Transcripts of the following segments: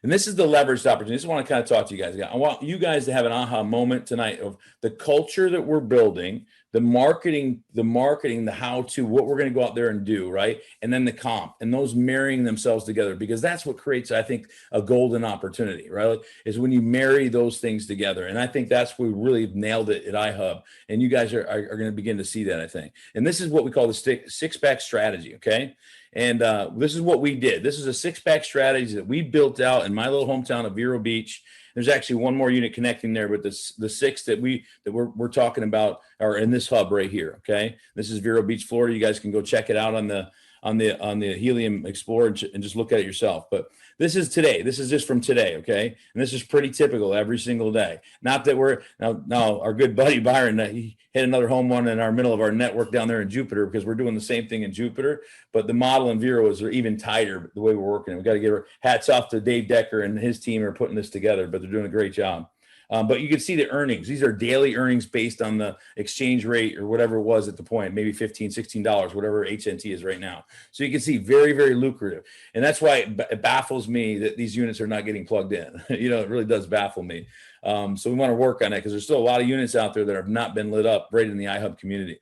and this is the leveraged opportunity. I just want to kind of talk to you guys. I want you guys to have an aha moment tonight of the culture that we're building, the marketing, the how to, what we're going to go out there and do, right? And then the comp, and those marrying themselves together, because that's what creates, I think, a golden opportunity, right? Is when you marry those things together. And I think that's where we really nailed it at iHub. And you guys are going to begin to see that, I think. And this is what we call the six-pack strategy, okay? And this is what we did. This is a six-pack strategy that we built out in my little hometown of Vero Beach. There's actually one more unit connecting there, but the six that we're talking about are in this hub right here. Okay, this is Vero Beach, Florida. You guys can go check it out on the Helium Explorer and just look at it yourself. But this is today. This is just from today. Okay, and this is pretty typical every single day. Not that we're now our good buddy Byron, he hit another home run in our middle of our network down there in Jupiter, because we're doing the same thing in Jupiter. But the model in Vero is even tighter the way we're working. We got to give our hats off to Dave Decker and his team are putting this together, but they're doing a great job. But you can see the earnings. These are daily earnings based on the exchange rate or whatever it was at the point, maybe $15, $16, whatever HNT is right now. So you can see very, very lucrative. And that's why it baffles me that these units are not getting plugged in. It really does baffle me. So we want to work on it, because there's still a lot of units out there that have not been lit up right in the iHub community.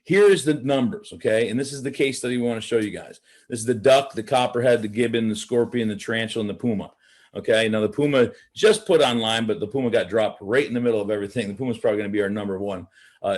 Here's the numbers, okay? And this is the case study we want to show you guys. This is the duck, the copperhead, the gibbon, the scorpion, the tarantula, and the puma. Okay, now the puma just put online, but the puma got dropped right in the middle of everything. The puma is probably going to be our number one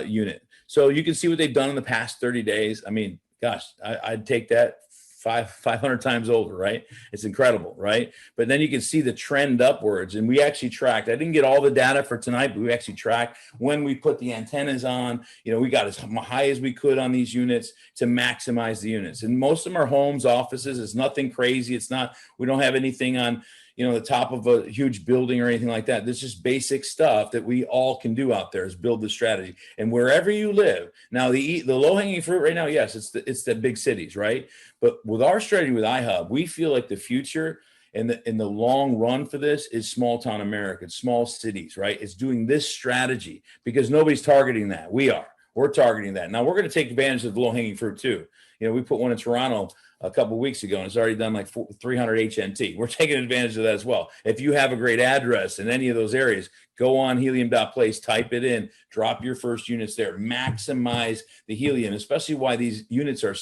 unit. So you can see what they've done in the past 30 days. I mean, gosh, I'd take that 500 times over, right? It's incredible, right? But then you can see the trend upwards, and we actually tracked. I didn't get all the data for tonight, but we actually tracked when we put the antennas on. We got as high as we could on these units to maximize the units. And most of them are homes, offices. It's nothing crazy. It's not, we don't have anything on the top of a huge building or anything like that. This is just basic stuff that we all can do out there, is build the strategy. And wherever you live, now the low-hanging fruit right now, yes, it's the big cities, right? But with our strategy with iHub, we feel like the future and the long run for this is small town America, it's small cities, right? It's doing this strategy because nobody's targeting that. We're targeting that. Now we're going to take advantage of the low-hanging fruit too. We put one in Toronto a couple of weeks ago, and it's already done like 300 HNT. We're taking advantage of that as well. If you have a great address in any of those areas, go on helium.place, type it in, drop your first units there, maximize the helium, especially why these units are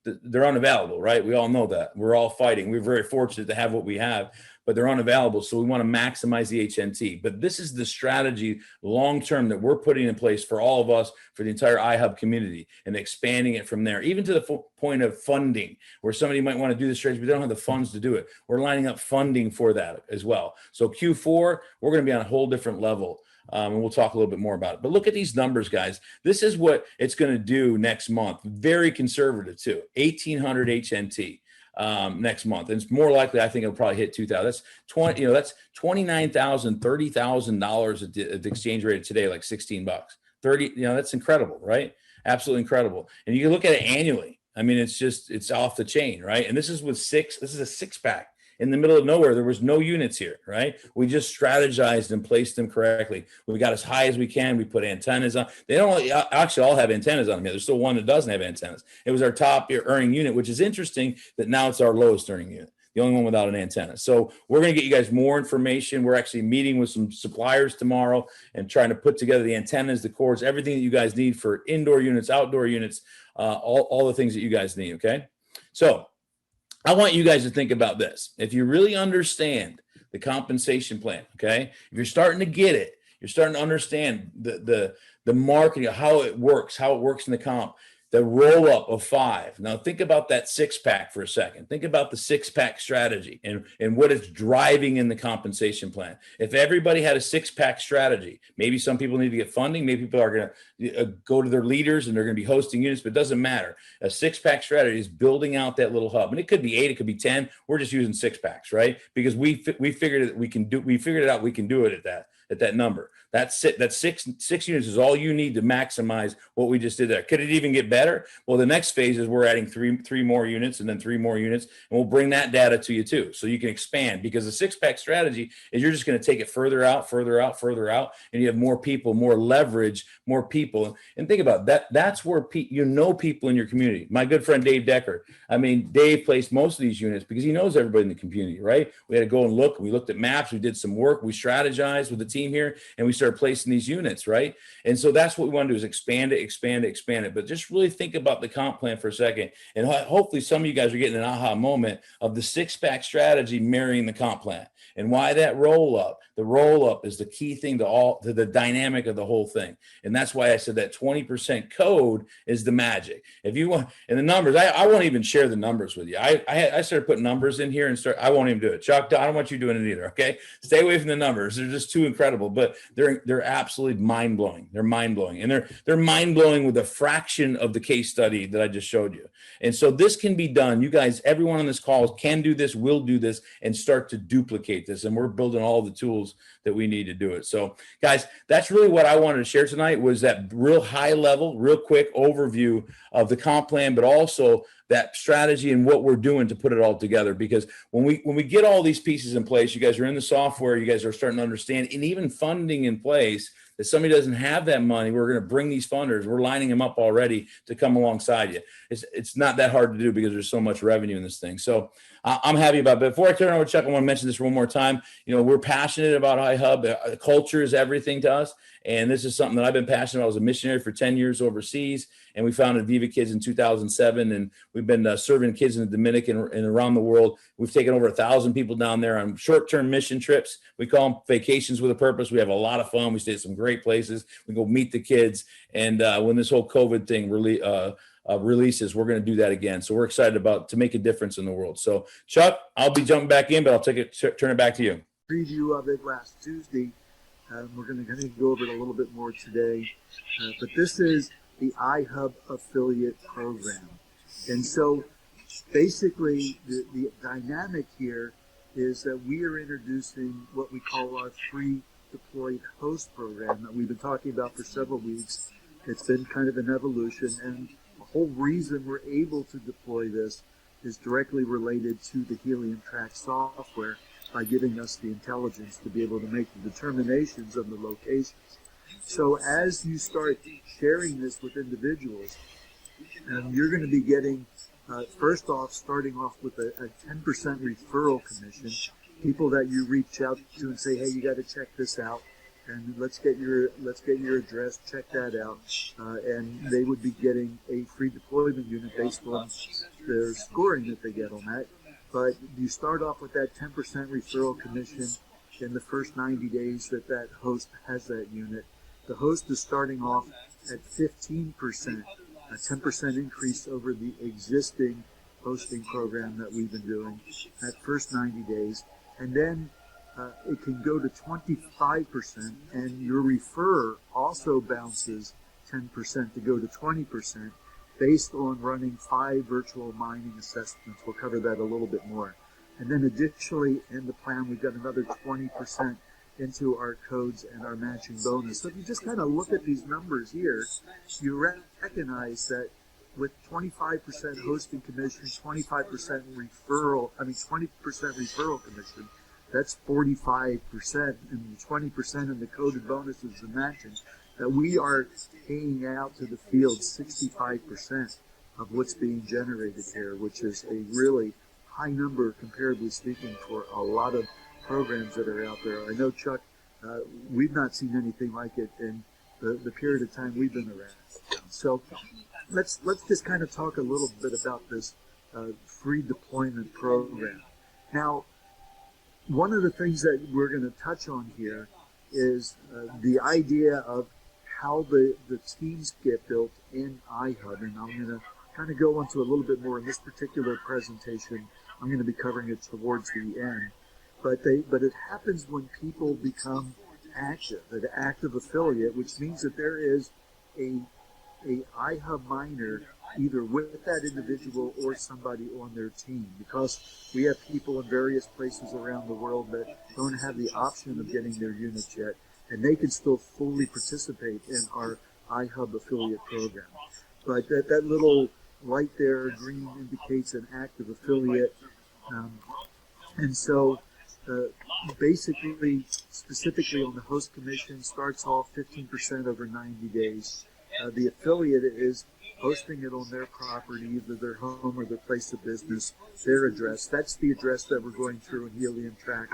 they're unavailable, right? We all know that. We're all fighting. We're very fortunate to have what we have, but they're unavailable. So we want to maximize the HNT. But this is the strategy long-term that we're putting in place for all of us, for the entire iHub community, and expanding it from there, even to the point of funding, where somebody might want to do this strategy, but they don't have the funds to do it. We're lining up funding for that as well. So Q4, we're going to be on a whole different level. And we'll talk a little bit more about it. But look at these numbers, guys. This is what it's going to do next month. Very conservative too. 1,800 HNT. Next month, and it's more likely, I think it'll probably hit 2,000. That's 20. That's $29,000, $30,000 at the exchange rate today, like $16. 30. That's incredible, right? Absolutely incredible. And you can look at it annually. I mean, it's off the chain, right? And this is with six. This is a six-pack in the middle of nowhere. There was no units here, right? We just strategized and placed them correctly. We got as high as we can. We put antennas on. They don't actually all have antennas on them here. There's still one that doesn't have antennas. It was our top earning unit, which is interesting that now it's our lowest earning unit, the only one without an antenna. So we're going to get you guys more information. We're actually meeting with some suppliers tomorrow and trying to put together the antennas, the cords, everything that you guys need for indoor units, outdoor units, all the things that you guys need, okay? So I want you guys to think about this. If you really understand the compensation plan, okay, if you're starting to get it, you're starting to understand the marketing, how it works in the comp, the roll up of 5. Now think about that 6-pack for a second. Think about the 6-pack strategy and what it's driving in the compensation plan. If everybody had a 6-pack strategy, maybe some people need to get funding. Maybe people are going to go to their leaders and they're going to be hosting units, but it doesn't matter. A 6-pack strategy is building out that little hub, and it could be 8, it could be 10. We're just using 6-packs, right? Because we figured it out. We can do it at that. at that number. That's it. That's six units is all you need to maximize what we just did there. Could it even get better? Well, the next phase is we're adding three more units and then 3 more units, and we'll bring that data to you too, so you can expand. Because the 6-pack strategy is you're just going to take it further out, and you have more people, more leverage, more people. And think about that. That's where people in your community. My good friend Dave Decker. I mean, Dave placed most of these units because he knows everybody in the community, right? We had to go and look. We looked at maps. We did some work. We strategized with the team here, and we started placing these units, right? And so that's what we want to do is expand it. But just really think about the comp plan for a second. And hopefully some of you guys are getting an aha moment of the 6-pack strategy marrying the comp plan and why that roll up. The roll up is the key thing to the dynamic of the whole thing. And that's why I said that 20% code is the magic. If you want, and the numbers, I won't even share the numbers with you. I started putting numbers in here I won't even do it. Chuck, I don't want you doing it either. Okay. Stay away from the numbers. They're just too incredible, but they're absolutely mind blowing. They're mind blowing, and they're mind blowing with a fraction of the case study that I just showed you. And so this can be done. You guys, everyone on this call can do this, will do this, and start to duplicate this. And we're building all the tools that we need to do it. So guys, that's really what I wanted to share tonight, was that real high level, real quick overview of the comp plan, but also that strategy and what we're doing to put it all together. Because when we get all these pieces in place, you guys are in the software, you guys are starting to understand, and even funding in place, that somebody doesn't have that money, we're going to bring these funders. We're lining them up already to come alongside you. It's not that hard to do because there's so much revenue in this thing. So I'm happy about it. But before I turn it over to Chuck, I want to mention this one more time. You know, we're passionate about Ihub. Culture is everything to us. And this is something that I've been passionate about. I was a missionary for 10 years overseas, and we founded Viva Kids in 2007. And we've been serving kids in the Dominican and around the world. We've taken over 1,000 people down there on short-term mission trips. We call them vacations with a purpose. We have a lot of fun. We stay at some great places. We go meet the kids. And when this whole COVID thing releases, we're going to do that again. So we're excited to make a difference in the world. So Chuck, I'll be jumping back in, but I'll turn it back to you. Preview of it last Tuesday. We're going to go over it a little bit more today. But this is the Ihub affiliate program. And so basically the dynamic here is that we are introducing what we call our free deployed host program that we've been talking about for several weeks. It's been kind of an evolution, and the whole reason we're able to deploy this is directly related to the Helium Track software, by giving us the intelligence to be able to make the determinations of the locations. So as you start sharing this with individuals, you're going to be getting, first off, starting off with a 10% referral commission. People that you reach out to and say, hey, you got to check this out, and let's get your address, check that out, and they would be getting a free deployment unit based on their scoring that they get on that. But you start off with that 10% referral commission in the first 90 days that host has that unit. The host is starting off at 15%, a 10% increase over the existing hosting program that we've been doing that first 90 days. And then it can go to 25%, and your referrer also bounces 10% to go to 20%. Based on running 5 virtual mining assessments. We'll cover that a little bit more. And then additionally, in the plan, we've got another 20% into our codes and our matching bonus. So if you just kind of look at these numbers here, you recognize that with 25% hosting commission, 25% referral commission, that's 45%, and 20% in the coded bonuses and matching, that we are paying out to the field 65% of what's being generated here, which is a really high number, comparatively speaking, for a lot of programs that are out there. I know, Chuck, we've not seen anything like it in the period of time we've been around. So let's just kind of talk a little bit about this free deployment program. Now, one of the things that we're going to touch on here is the idea of how the teams get built in Ihub, and I'm going to kind of go into a little bit more in this particular presentation. I'm going to be covering it towards the end, but it happens when people become active, an active affiliate, which means that there is a Ihub miner either with that individual or somebody on their team, because we have people in various places around the world that don't have the option of getting their units yet. and they can still fully participate in our iHub affiliate program. But that little light there, green, indicates an active affiliate. Um, and so basically, specifically on the host commission, starts off 15% over 90 days. The affiliate is hosting it on their property, either their home or their place of business, their address. That's the address that we're going through in Helium Track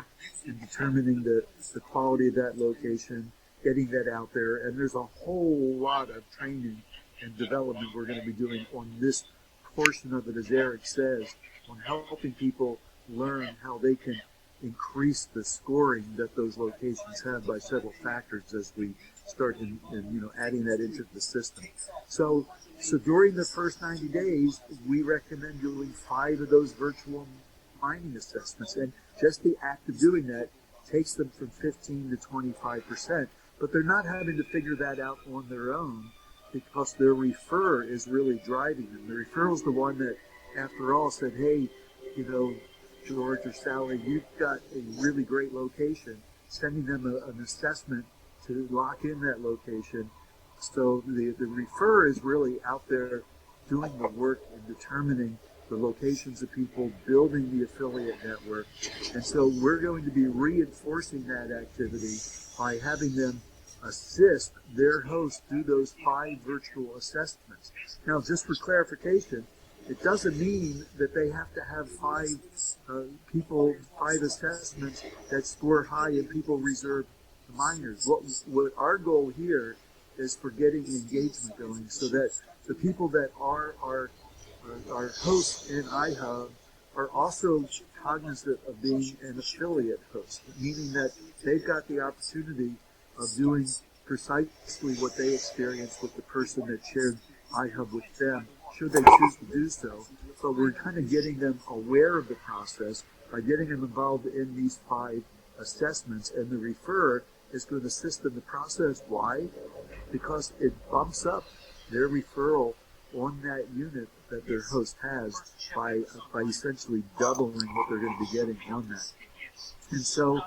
and determining the quality of that location, getting that out there. And there's a whole lot of training and development we're going to be doing on this portion of it, as Eric says, on helping people learn how they can increase the scoring that those locations have by several factors as we start in adding that into the system. So during the first 90 days, we recommend doing 5 of those virtual mining assessments, and just the act of doing that takes them from 15 to 25%. But they're not having to figure that out on their own, because their referrer is really driving them. The referrer is the one that, after all, said, hey, George or Sally, you've got a really great location, sending them an assessment to lock in that location. So the referrer is really out there doing the work and determining the locations of people, building the affiliate network. And so we're going to be reinforcing that activity by having them assist their host do those 5 virtual assessments. Now, just for clarification, it doesn't mean that they have to have 5 assessments that score high and people reserve the miners. What our goal here is for getting engagement going, so that the people that are our hosts in iHub are also cognizant of being an affiliate host, meaning that they've got the opportunity of doing precisely what they experienced with the person that shared iHub with them, should they choose to do so. But we're kind of getting them aware of the process by getting them involved in these 5 assessments, and the referrer is going to assist in the process. Why? Because it bumps up their referral on that unit that their host has by essentially doubling what they're going to be getting on that. And so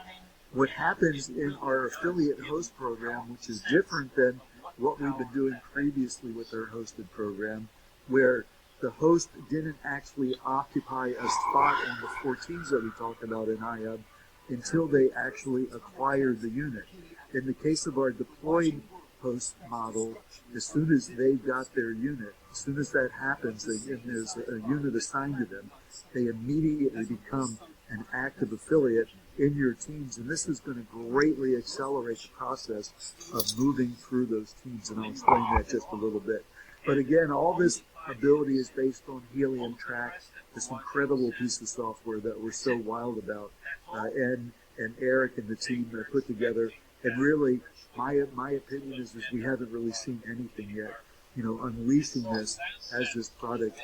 what happens in our affiliate host program, which is different than what we've been doing previously with our hosted program, where the host didn't actually occupy a spot on the 4 teams that we talked about in iHub until they actually acquired the unit. In the case of our deployed host model, as soon as they've got their unit, as soon as that happens, and there's a unit assigned to them, they immediately become an active affiliate in your teams, and this is going to greatly accelerate the process of moving through those teams, and I'll explain that just a little bit. But again, all this ability is based on Helium Track, this incredible piece of software that we're so wild about, and Eric and the team that put together. And really, my opinion is we haven't really seen anything yet. Unleashing this as this product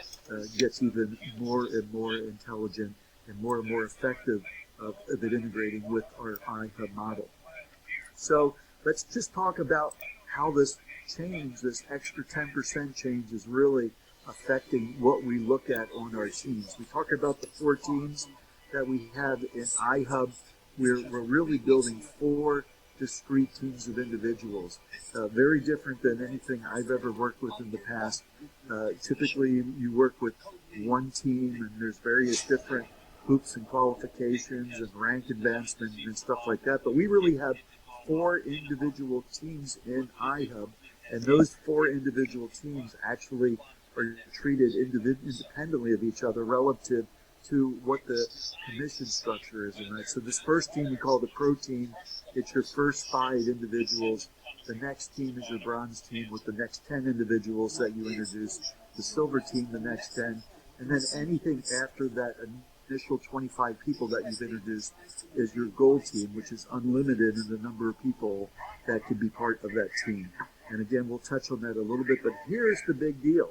gets even more and more intelligent and more effective of it integrating with our iHub model. So let's just talk about how this change, this extra 10% change, is really affecting what we look at on our teams. We talk about the 4 teams that we have in iHub. We're really building 4 discrete teams of individuals, very different than anything I've ever worked with in the past. Typically, you work with 1 team, and there's various different hoops and qualifications and rank advancement and stuff like that. But we really have 4 individual teams in iHub, and those 4 individual teams actually are treated independently of each other relative to what the commission structure is in that. So this first team we call the Pro Team. It's your first 5 individuals. The next team is your Bronze Team with the next 10 individuals that you introduce. The Silver Team, the next 10. And then anything after that initial 25 people that you've introduced is your Gold Team, which is unlimited in the number of people that can be part of that team. And again, we'll touch on that a little bit, but here's the big deal.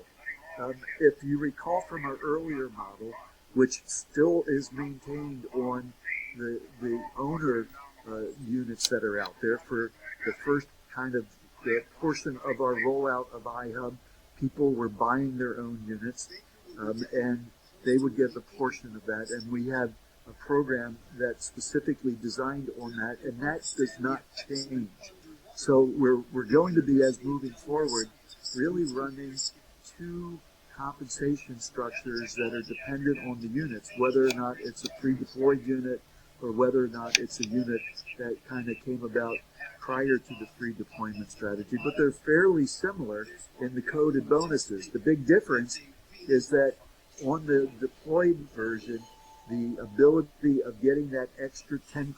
If you recall from our earlier model, which still is maintained on the owner units that are out there for the first kind of the portion of our rollout of iHub, people were buying their own units, and they would get a portion of that. And we have a program that's specifically designed on that, and that does not change. So we're going to be, as moving forward, really running two compensation structures that are dependent on the units, whether or not it's a pre-deployed unit or whether or not it's a unit that kind of came about prior to the pre-deployment strategy. But they're fairly similar in the code and bonuses. The big difference is that on the deployed version, the ability of getting that extra 10%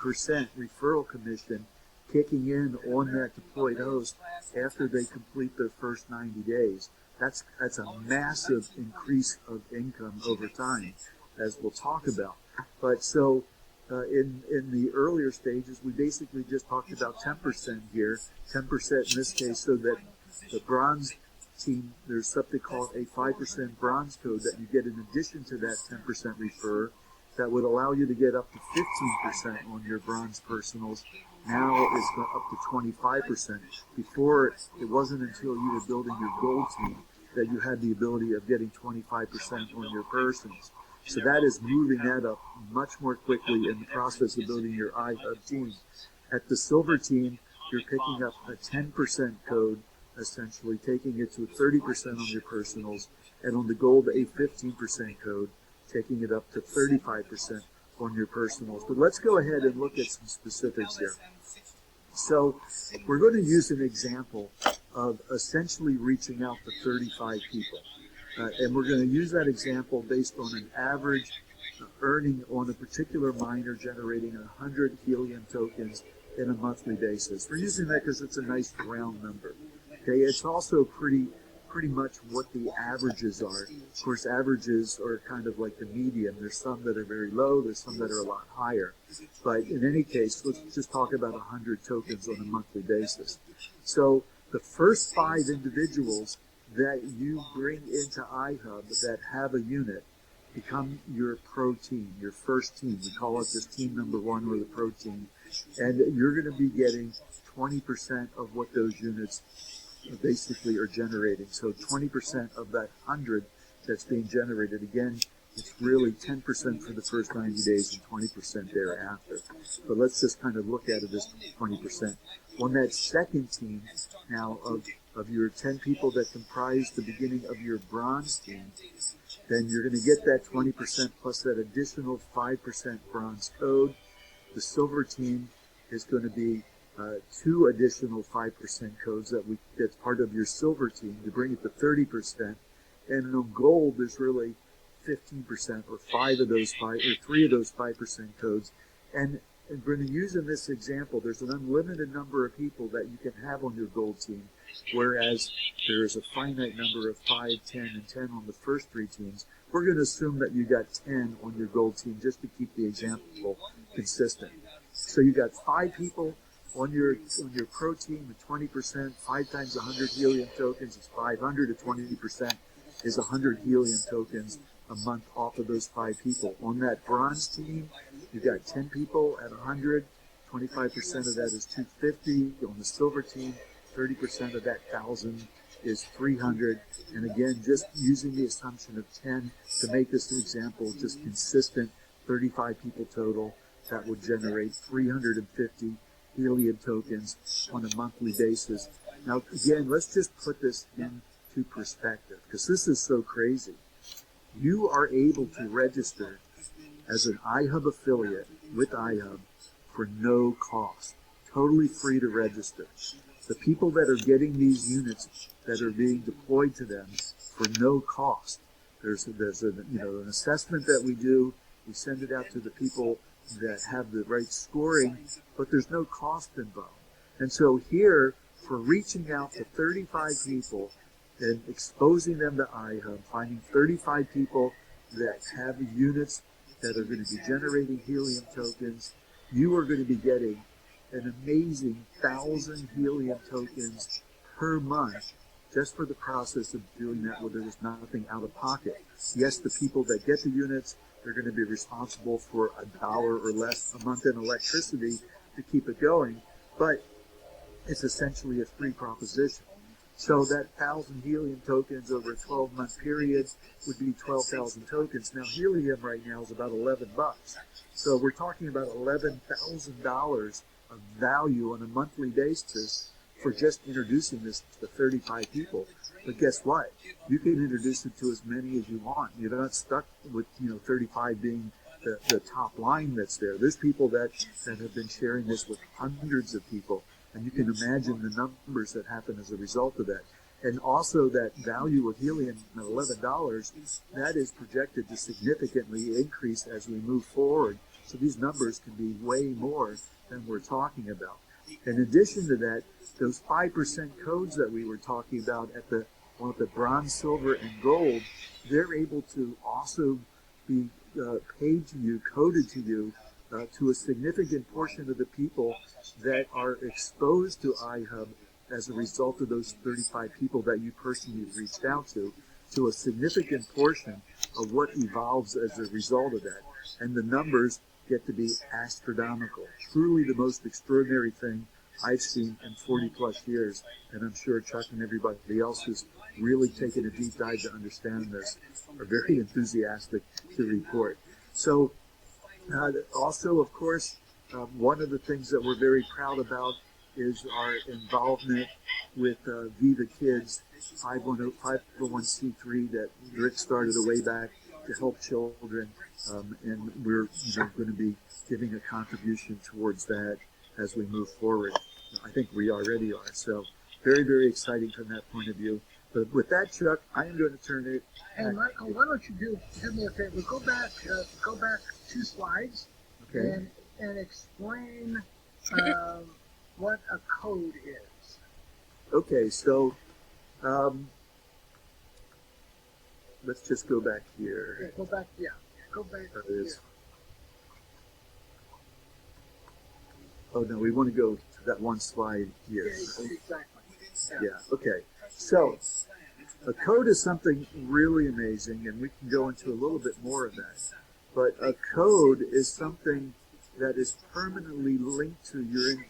referral commission kicking in on that deployed host after they complete their first 90 days. That's a massive increase of income over time, as we'll talk about. But so in the earlier stages, we basically just talked about 10% here, 10% in this case, so that the bronze team, there's something called a 5% bronze code that you get in addition to that 10% refer that would allow you to get up to 15% on your bronze personals. Now it's up to 25%. Before, it wasn't until you were building your gold team that you had the ability of getting 25% on your personals. So that is moving that up much more quickly in the process of building your iHub team. At the silver team, you're picking up a 10% code, essentially taking it to 30% on your personals, and on the gold, a 15% code, taking it up to 35% on your personals. But let's go ahead and look at some specifics here. So we're going to use an example of essentially reaching out to 35 people. And we're going to use that example based on an average earning on a particular miner generating 100 helium tokens in a monthly basis. We're using that because it's a nice round number. Okay, it's also pretty much what the averages are. Of course, averages are kind of like the median. There's some that are very low, there's some that are a lot higher. But in any case, let's just talk about 100 tokens on a monthly basis. So the first 5 individuals that you bring into iHub that have a unit become your pro team, your first team. We call it just team number 1 or the pro team. And you're going to be getting 20% of what those units basically are generating. So 20% of that 100 that's being generated, again, it's really 10% for the first 90 days and 20% thereafter. But let's just kind of look at it as 20%. On that second team, now, of your 10 people that comprise the beginning of your bronze team, then you're going to get that 20% plus that additional 5% bronze code. The silver team is going to be 2 additional 5% codes that's part of your silver team to bring it to 30%. And on gold, there's really 15% or 3 of those 5% codes. And we're going to use in this example, there's an unlimited number of people that you can have on your gold team, whereas there's a finite number of 5, 10, and 10 on the first 3 teams. We're going to assume that you got 10 on your gold team just to keep the example consistent. So you got 5 people on your pro team at 20%, 5 times 100 helium tokens is 500 at 20% is 100 helium tokens a month off of those 5 people. On that bronze team, you got 10 people at 100, 25% of that is 250. On the silver team, 30% of that 1,000 is 300. And again, just using the assumption of 10 to make this example just consistent, 35 people total, that would generate 350 helium tokens on a monthly basis. Now, again, let's just put this into perspective, because this is so crazy. You are able to register as an iHub affiliate with iHub for no cost, totally free to register. The people that are getting these units that are being deployed to them for no cost. There's an assessment that we do. We send it out to the people that have the right scoring, but there's no cost involved. And so here, for reaching out to 35 people and exposing them to iHub, finding 35 people that have units that are going to be generating helium tokens, you are going to be getting an amazing 1,000 helium tokens per month just for the process of doing that where there was nothing out of pocket. Yes, the people that get the units, they're going to be responsible for $1 or less a month in electricity to keep it going, but it's essentially a free proposition. So that 1,000 helium tokens over a 12-month period would be 12,000 tokens. Now, helium right now is about $11. So we're talking about $11,000 of value on a monthly basis for just introducing this to 35 people. But guess what? You can introduce it to as many as you want. You're not stuck with 35 being the top line that's there. There's people that have been sharing this with hundreds of people, and you can imagine the numbers that happen as a result of that. And also that value of helium at $11, that is projected to significantly increase as we move forward. So these numbers can be way more than we're talking about. In addition to that, those 5% codes that we were talking about at the bronze, silver, and gold, they're able to also be paid to you, coded to you, to a significant portion of the people that are exposed to iHub as a result of those 35 people that you personally reached out to a significant portion of what evolves as a result of that. And the numbers get to be astronomical. Truly the most extraordinary thing I've seen in 40 plus years. And I'm sure Chuck and everybody else who's really taken a deep dive to understand this are very enthusiastic to report. So also, of course, one of the things that we're very proud about is our involvement with Viva Kids, 501c3 that Rick started way back to help children, and we're going to be giving a contribution towards that as we move forward. I think we already are, so very, very exciting from that point of view. But with that, Chuck, I am going to turn it. Hey, Michael, why don't you do me a favor? Go back 2 slides, Okay. and explain what a code is. Okay, so let's just go back here. Yeah, go back. Yeah, go back. There it is. Oh no, we want to go to that one slide here. Yeah, exactly. Yeah. Okay. So a code is something really amazing, and we can go into a little bit more of that. But a code is something that is permanently linked to your